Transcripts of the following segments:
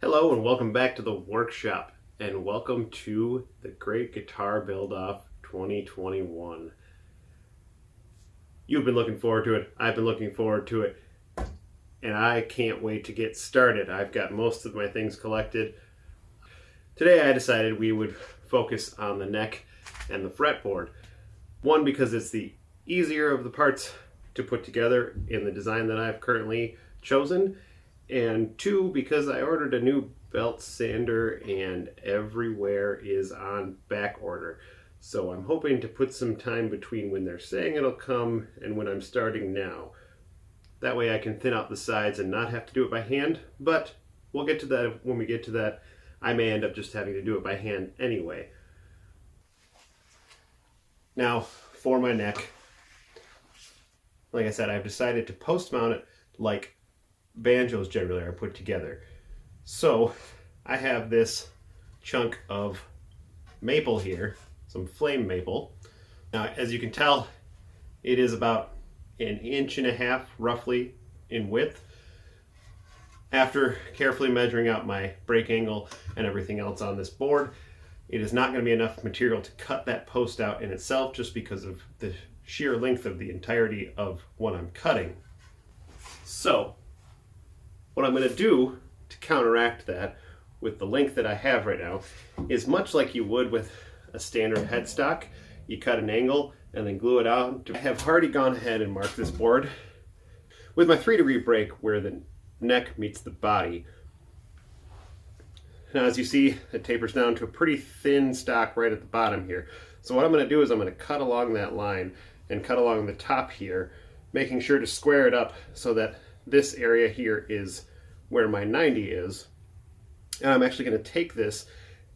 Hello and welcome back to the workshop, and welcome to the Great Guitar Build-Off 2021. You've been looking forward to it, I've been looking forward to it, and I can't wait to get started. I've got most of my things collected. Today I decided we would focus on the neck and the fretboard. One, because it's the easier of the parts to put together in the design that I've currently chosen, and two, because I ordered a new belt sander and everywhere is on back order. So I'm hoping to put some time between when they're saying it'll come and when I'm starting now. That way I can thin out the sides and not have to do it by hand, but we'll get to that when we get to that. I may end up just having to do it by hand anyway. Now, for my neck, like I said, I've decided to post mount it like banjos generally are put together. So I have this chunk of maple here, some flame maple. Now, as you can tell, it is about 1.5 inches roughly in width. After carefully measuring out my break angle and everything else on this board, it is not going to be enough material to cut that post out in itself, just because of the sheer length of the entirety of what I'm cutting. So what I'm going to do to counteract that with the length that I have right now is much like you would with a standard headstock. You cut an angle and then glue it out. I have already gone ahead and marked this board with my 3-degree break where the neck meets the body. Now, as you see, it tapers down to a pretty thin stock right at the bottom here. So what I'm going to do is I'm going to cut along that line and cut along the top here, making sure to square it up so that this area here is where my 90 is. And I'm actually going to take this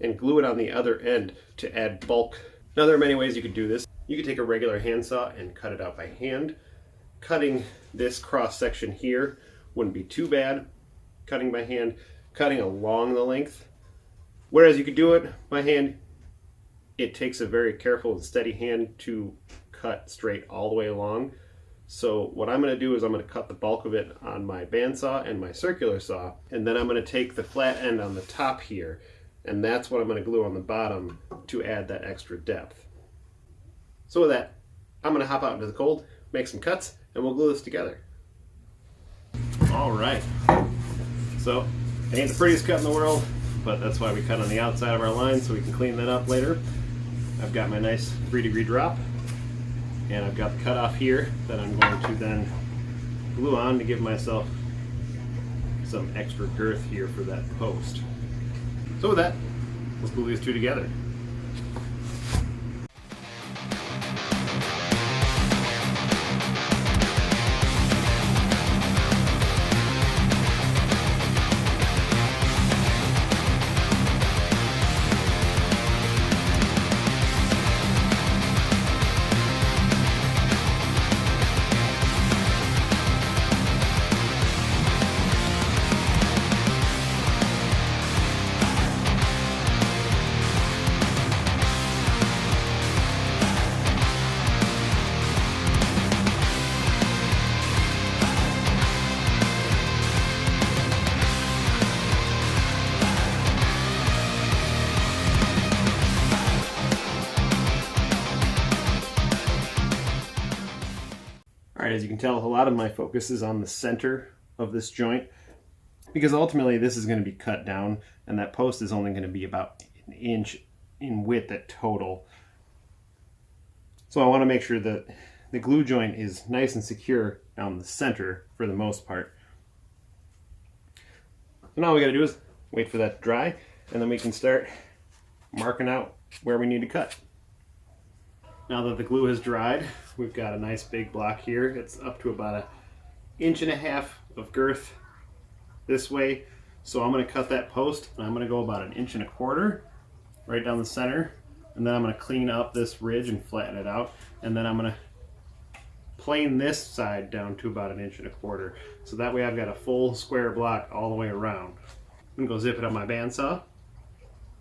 and glue it on the other end to add bulk. Now, there are many ways you could do this. You could take a regular handsaw and cut it out by hand. Cutting this cross section here wouldn't be too bad. Cutting by hand, cutting along the length. Whereas you could do it by hand, it takes a very careful and steady hand to cut straight all the way along. So what I'm going to do is I'm going to cut the bulk of it on my bandsaw and my circular saw, and then I'm going to take the flat end on the top here, and that's what I'm going to glue on the bottom to add that extra depth. So with that, I'm going to hop out into the cold, make some cuts, and we'll glue this together. All right. So it ain't the prettiest cut in the world, but that's why we cut on the outside of our line so we can clean that up later. I've got my nice 3-degree drop, and I've got the cutoff here that I'm going to then glue on to give myself some extra girth here for that post. So with that, let's glue these two together. Alright, as you can tell, a lot of my focus is on the center of this joint, because ultimately this is going to be cut down and that post is only going to be about 1 inch in width at total. So I want to make sure that the glue joint is nice and secure down the center for the most part. So now all we got to do is wait for that to dry, and then we can start marking out where we need to cut. Now that the glue has dried, we've got a nice big block here. It's up to about 1.5 inches of girth this way. So I'm going to cut that post, and I'm going to go about 1.25 inches right down the center, and then I'm going to clean up this ridge and flatten it out, and then I'm going to plane this side down to about 1.25 inches. So that way I've got a full square block all the way around. I'm going to go zip it on my bandsaw.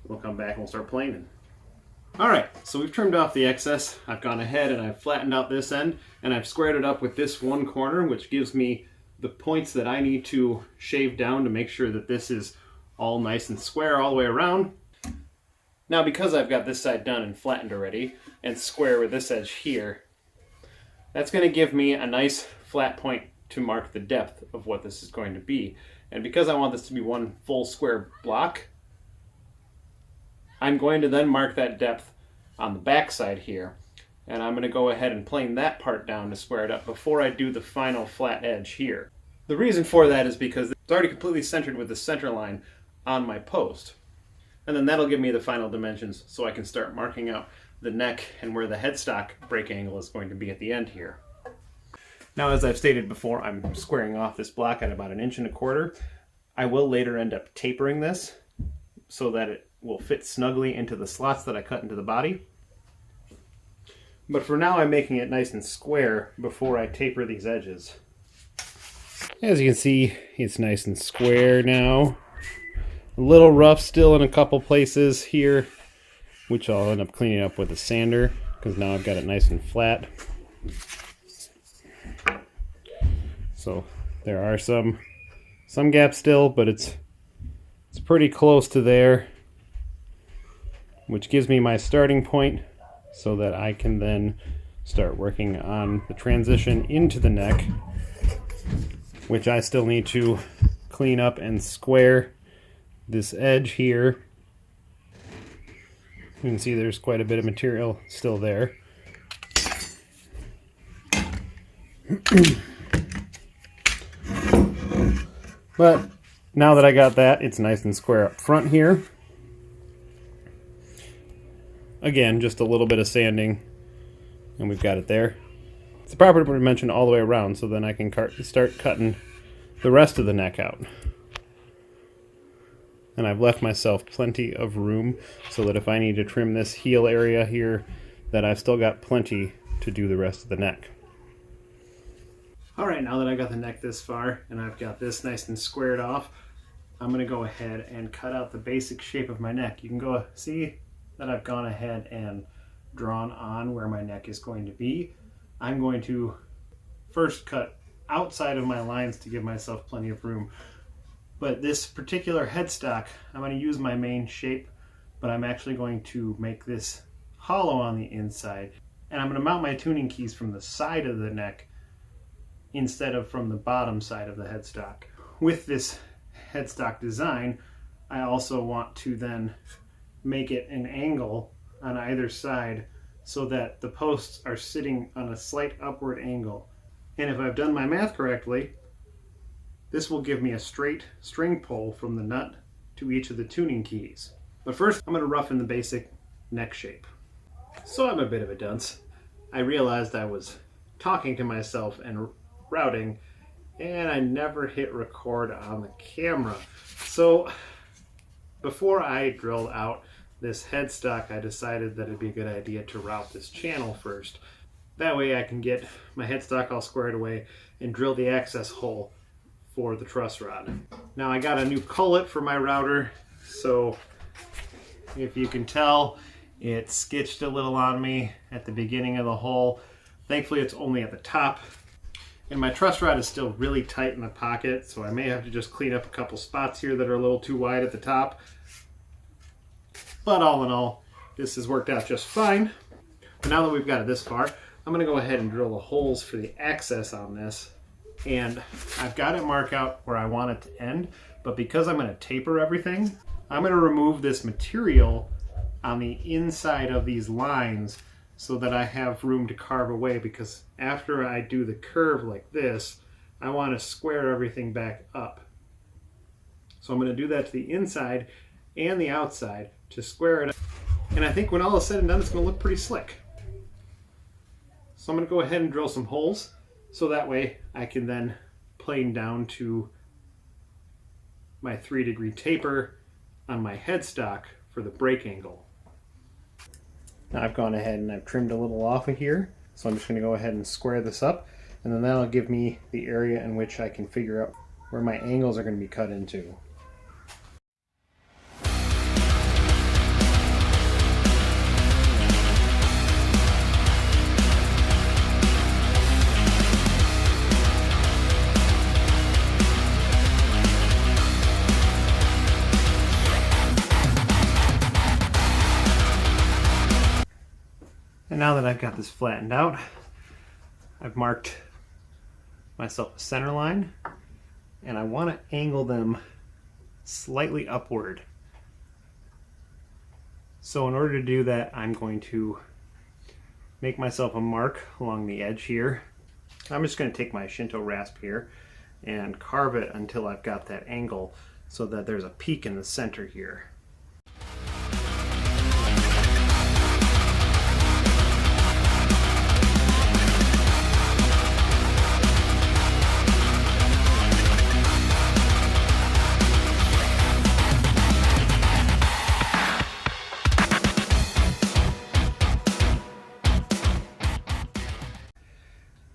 We'll come back and we'll start planing. Alright, so we've trimmed off the excess. I've gone ahead and I've flattened out this end, and I've squared it up with this one corner, which gives me the points that I need to shave down to make sure that this is all nice and square all the way around. Now because I've got this side done and flattened already, and square with this edge here, that's going to give me a nice flat point to mark the depth of what this is going to be. And because I want this to be one full square block, I'm going to then mark that depth on the back side here. And I'm going to go ahead and plane that part down to square it up before I do the final flat edge here. The reason for that is because it's already completely centered with the center line on my post. And then that'll give me the final dimensions so I can start marking out the neck and where the headstock break angle is going to be at the end here. Now, as I've stated before, I'm squaring off this block at about 1.25 inches. I will later end up tapering this so that it will fit snugly into the slots that I cut into the body. But for now, I'm making it nice and square before I taper these edges. As you can see, it's nice and square now. A little rough still in a couple places here, which I'll end up cleaning up with a sander, because now I've got it nice and flat. So there are some gaps still, but it's pretty close to there, which gives me my starting point so that I can then start working on the transition into the neck, which I still need to clean up and square this edge here. You can see there's quite a bit of material still there. But now that I got that, it's nice and square up front here. Again, just a little bit of sanding, and we've got it there. It's the proper dimension all the way around, so then I can start cutting the rest of the neck out. And I've left myself plenty of room so that if I need to trim this heel area here, that I've still got plenty to do the rest of the neck. Alright, now that I got the neck this far and I've got this nice and squared off, I'm going to go ahead and cut out the basic shape of my neck. You can go see that I've gone ahead and drawn on where my neck is going to be. I'm going to first cut outside of my lines to give myself plenty of room. But this particular headstock, I'm going to use my main shape, but I'm actually going to make this hollow on the inside. And I'm going to mount my tuning keys from the side of the neck instead of from the bottom side of the headstock. With this headstock design, I also want to then make it an angle on either side so that the posts are sitting on a slight upward angle. And if I've done my math correctly, this will give me a straight string pull from the nut to each of the tuning keys. But first, I'm going to roughen the basic neck shape. So I'm a bit of a dunce. I realized I was talking to myself and routing, and I never hit record on the camera. So before I drilled out this headstock, I decided that it'd be a good idea to route this channel first. That way I can get my headstock all squared away and drill the access hole for the truss rod. Now I got a new cullet for my router, so if you can tell, it skitched a little on me at the beginning of the hole. Thankfully it's only at the top. And my truss rod is still really tight in the pocket, so I may have to just clean up a couple spots here that are a little too wide at the top. But all in all, this has worked out just fine. But now that we've got it this far, I'm going to go ahead and drill the holes for the access on this. And I've got it marked out where I want it to end, but because I'm going to taper everything, I'm going to remove this material on the inside of these lines so that I have room to carve away, because after I do the curve like this, I want to square everything back up. So I'm going to do that to the inside and the outside to square it up. And I think when all is said and done, it's going to look pretty slick. So I'm going to go ahead and drill some holes so that way I can then plane down to my 3-degree taper on my headstock for the break angle. Now I've gone ahead and I've trimmed a little off of here, so I'm just going to go ahead and square this up, and then that'll give me the area in which I can figure out where my angles are going to be cut into. now that I've got this flattened out, I've marked myself a center line, and I want to angle them slightly upward. So in order to do that, I'm going to make myself a mark along the edge here. I'm just going to take my Shinto rasp here and carve it until I've got that angle so that there's a peak in the center here.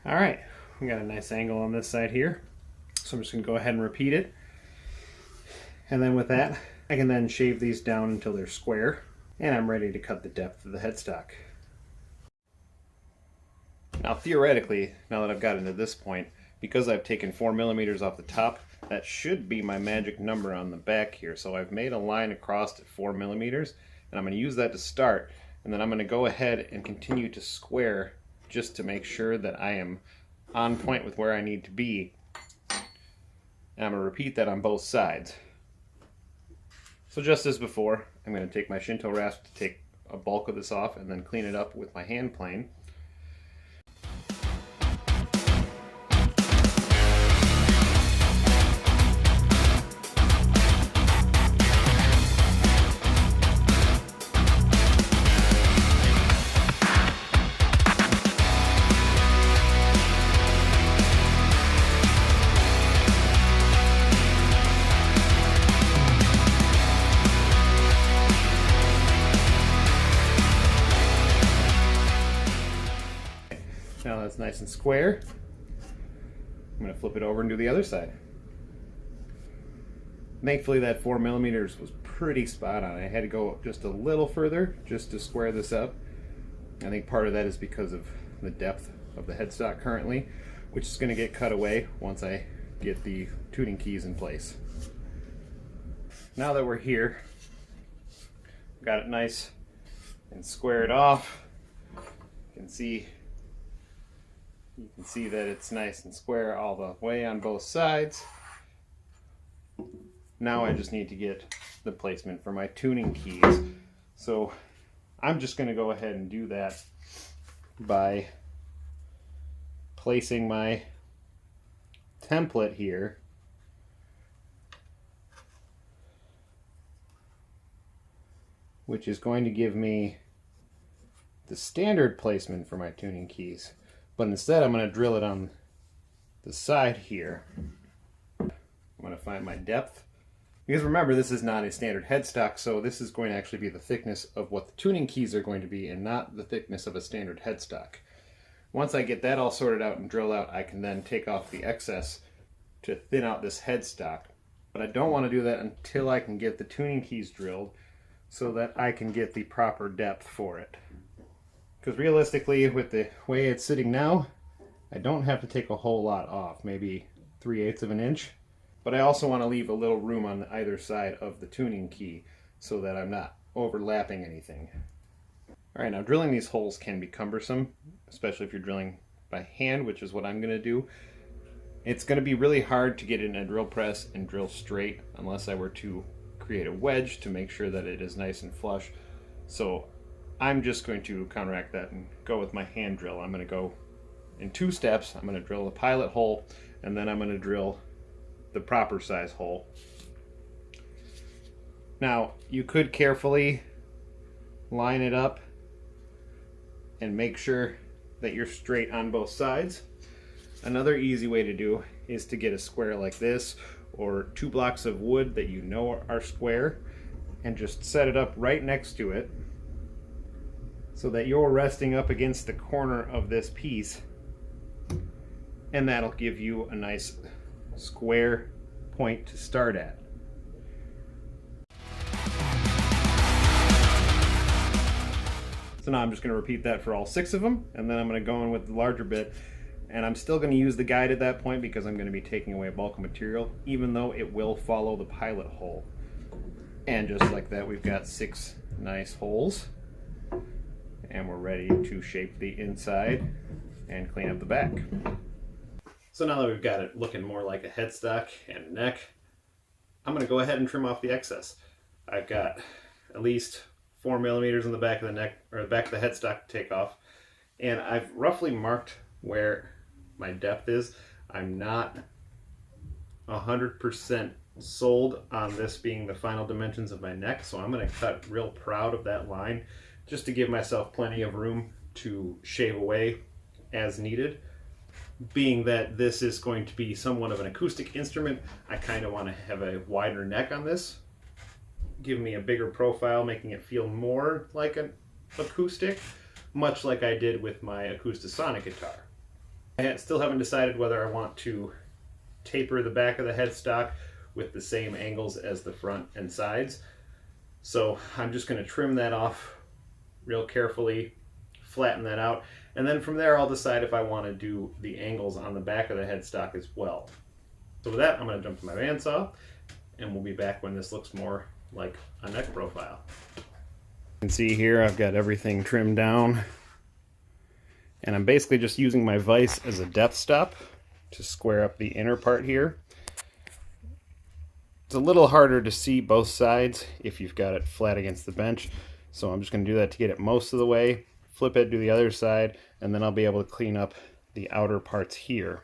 All right, we got a nice angle on this side here. So I'm just gonna go ahead and repeat it. And then with that, I can then shave these down until they're square, and I'm ready to cut the depth of the headstock. Now theoretically, now that I've gotten to this point, because I've taken 4mm off the top, that should be my magic number on the back here. So I've made a line across at 4mm, and I'm gonna use that to start, and then I'm gonna go ahead and continue to square just to make sure that I am on point with where I need to be. And I'm going to repeat that on both sides. So just as before, I'm going to take my Shinto rasp to take a bulk of this off and then clean it up with my hand plane. Now that's nice and square. I'm going to flip it over and do the other side. Thankfully that 4mm was pretty spot on. I had to go just a little further just to square this up. I think part of that is because of the depth of the headstock currently, which is going to get cut away once I get the tuning keys in place. Now that we're here, got it nice and squared off. You can see that it's nice and square all the way on both sides. Now I just need to get the placement for my tuning keys. So I'm just going to go ahead and do that by placing my template here which is going to give me the standard placement for my tuning keys. But instead I'm going to drill it on the side here. I'm going to find my depth. Because remember, this is not a standard headstock, so this is going to actually be the thickness of what the tuning keys are going to be and not the thickness of a standard headstock. Once I get that all sorted out and drilled out, I can then take off the excess to thin out this headstock. But I don't want to do that until I can get the tuning keys drilled so that I can get the proper depth for it. Because realistically, with the way it's sitting now, I don't have to take a whole lot off, maybe 3/8 of an inch. But I also want to leave a little room on either side of the tuning key so that I'm not overlapping anything. Alright, now drilling these holes can be cumbersome, especially if you're drilling by hand, which is what I'm going to do. It's going to be really hard to get in a drill press and drill straight unless I were to create a wedge to make sure that it is nice and flush. So I'm just going to counteract that and go with my hand drill. I'm going to go in 2 steps. I'm going to drill a pilot hole, and then I'm going to drill the proper size hole. Now, you could carefully line it up and make sure that you're straight on both sides. Another easy way to do is to get a square like this, or 2 blocks of wood that you know are square, and just set it up right next to it so that you're resting up against the corner of this piece, and that'll give you a nice square point to start at. So now I'm just going to repeat that for all 6 of them, and then I'm going to go in with the larger bit, and I'm still going to use the guide at that point because I'm going to be taking away a bulk of material, even though it will follow the pilot hole. And just like that, we've got 6 nice holes. and we're ready to shape the inside and clean up the back. So now that we've got it looking more like a headstock and neck, I'm going to go ahead and trim off the excess. I've got at least 4 millimeters in the back of the neck, or the back of the headstock to take off, and I've roughly marked where my depth is. I'm not 100% sold on this being the final dimensions of my neck, so I'm going to cut real proud of that line just to give myself plenty of room to shave away as needed. Being that this is going to be somewhat of an acoustic instrument, I kind of want to have a wider neck on this, give me a bigger profile, making it feel more like an acoustic, much like I did with my Acoustasonic guitar. I still haven't decided whether I want to taper the back of the headstock with the same angles as the front and sides. So I'm just going to trim that off real carefully, flatten that out, and then from there I'll decide if I want to do the angles on the back of the headstock as well. So with that, I'm going to jump to my bandsaw, and we'll be back when this looks more like a neck profile. You can see here I've got everything trimmed down, and I'm basically just using my vise as a depth stop to square up the inner part here. It's a little harder to see both sides if you've got it flat against the bench, so I'm just going to do that to get it most of the way, flip it, do the other side, and then I'll be able to clean up the outer parts here.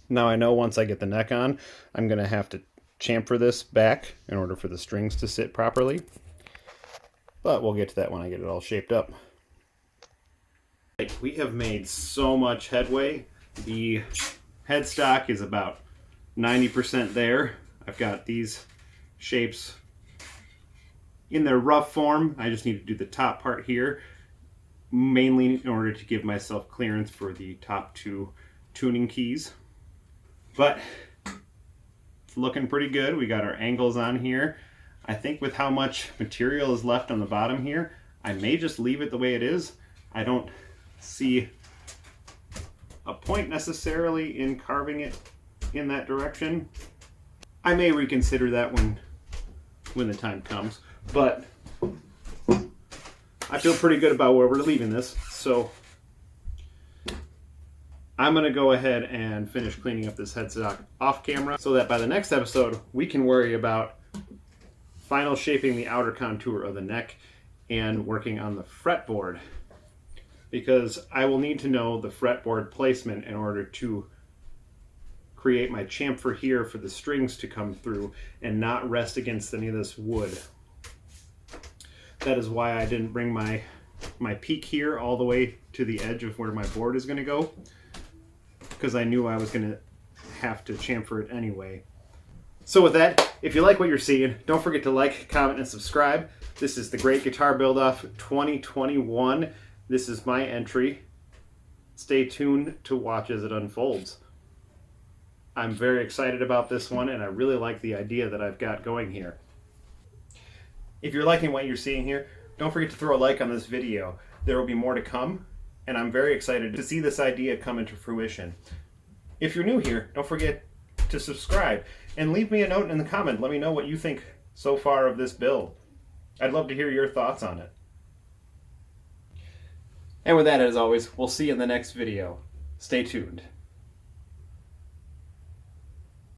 Now I know once I get the neck on, I'm going to have to chamfer this back in order for the strings to sit properly, but we'll get to that when I get it all shaped up. We have made so much headway. The headstock is about 90% there. I've got these shapes in their rough form. I just need to do the top part here, mainly in order to give myself clearance for the top 2 tuning keys. But it's looking pretty good. We got our angles on here. I think with how much material is left on the bottom here, I may just leave it the way it is. I don't see a point necessarily in carving it in that direction. I may reconsider that when the time comes, but I feel pretty good about where we're leaving this, so I'm going to go ahead and finish cleaning up this headstock off camera so that by the next episode we can worry about final shaping the outer contour of the neck and working on the fretboard, because I will need to know the fretboard placement in order to create my chamfer here for the strings to come through and not rest against any of this wood. That is why I didn't bring my peak here all the way to the edge of where my board is going to go, because I knew I was going to have to chamfer it anyway. So with that, if you like what you're seeing, don't forget to like, comment, and subscribe. This is the Great Guitar Build-Off 2021. This is my entry. Stay tuned to watch as it unfolds. I'm very excited about this one, and I really like the idea that I've got going here. If you're liking what you're seeing here, don't forget to throw a like on this video. There will be more to come, and I'm very excited to see this idea come into fruition. If you're new here, don't forget to subscribe and leave me a note in the comment. Let me know what you think so far of this build. I'd love to hear your thoughts on it. And with that, as always, we'll see you in the next video. Stay tuned.